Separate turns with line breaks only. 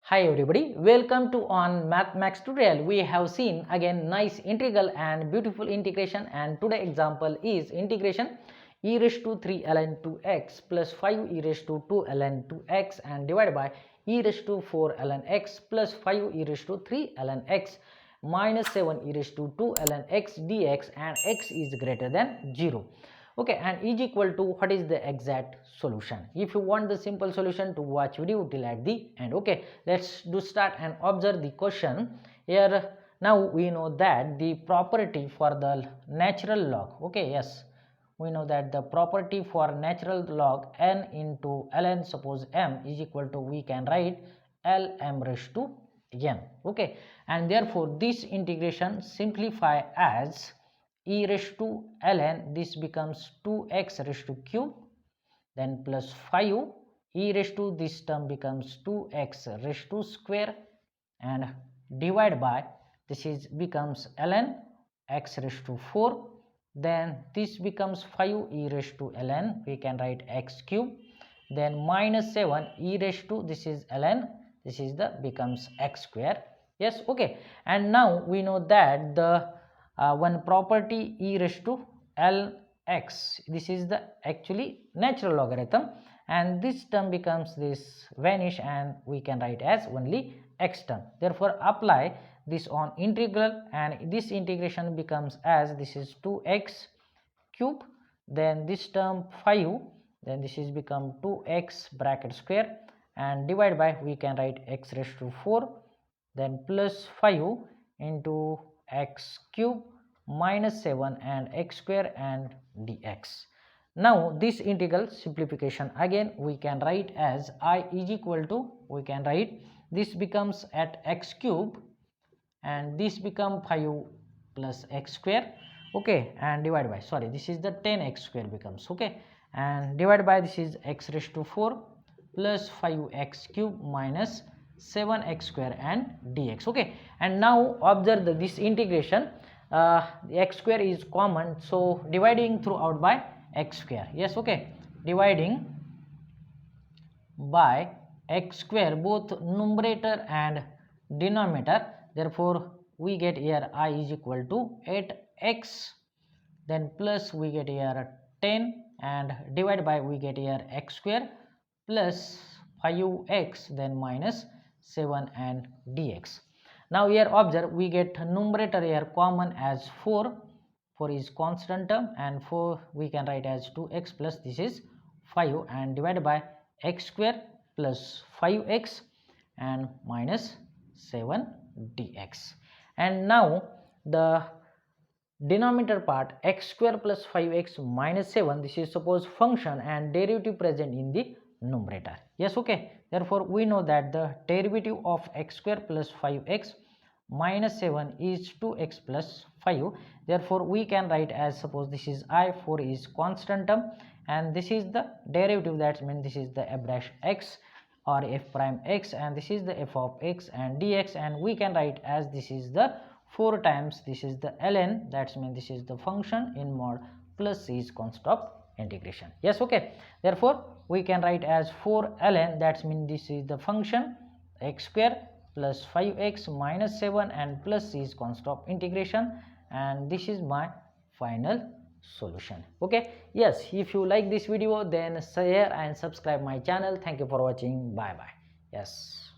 Hi everybody, welcome to on Mathmax tutorial. We have seen again nice integral and beautiful integration, and today example is integration e raised to 3 ln 2x plus 5 e raised to 2 ln 2x and divided by e raised to 4 ln x plus 5 e raised to 3 ln x minus 7 e raised to 2 ln x dx, and x is greater than 0. Okay, and is equal to what is the exact solution. If you want the simple solution, to watch video till at the end. Okay, let's do start and observe the question here. Now we know that the property for the natural log, okay, yes, we know that the property for natural log n into ln, suppose m is equal to, we can write lm raised to n. Okay, and therefore this integration simplify as e raised to ln, this becomes 2x raised to cube, then plus 5 e raised to, this term becomes 2x raised to square, and divide by, this is becomes ln x raised to 4, then this becomes 5 e raised to ln, we can write x cube, then minus 7 e raised to, this is ln, this is the becomes x square. Yes, okay, and now we know that the one property e raised to lx, this is the actually natural logarithm, and this term becomes this vanish, and we can write as only x term. Therefore apply this on integral, and this integration becomes as, this is 2x cube, then this term 5, then this is become 2x bracket square, and divide by, we can write x raised to 4, then plus 5 into x cube minus 7 and x square and dx. Now this integral simplification again we can write as I is equal to, we can write this becomes at x cube, and this become 5 plus x square, okay, and divide by, sorry, this is the 10x square becomes, okay, and divide by, this is x raised to 4 plus 5x cube minus 7x square and dx. Okay, and now observe this integration, the x square is common, so dividing throughout by x square. Yes, okay, dividing by x square both numerator and denominator, therefore we get here I is equal to 8x, then plus we get here 10, and divide by, we get here x square plus 5x, then minus 7 and dx. Now here observe, we get numerator here common as 4 is constant term, and 4 we can write as 2x plus this is 5, and divided by x square plus 5x and minus 7 dx. And now the denominator part, x square plus 5x minus 7, this is suppose function and derivative present in the numerator. Yes, okay, therefore we know that the derivative of x square plus 5x minus 7 is 2x plus 5, therefore we can write as, suppose this is I, 4 is constant term, and this is the derivative, that means this is the f dash x or f prime x, and this is the f of x and dx, and we can write as, this is the 4 times, this is the ln, that means this is the function in mod plus is constant of integration. Yes, okay, therefore we can write as 4 ln, that means this is the function x square plus 5x minus 7 and plus is constant of integration, and this is my final solution. Okay, yes, if you like this video, then share and subscribe my channel. Thank you for watching. Bye bye. Yes.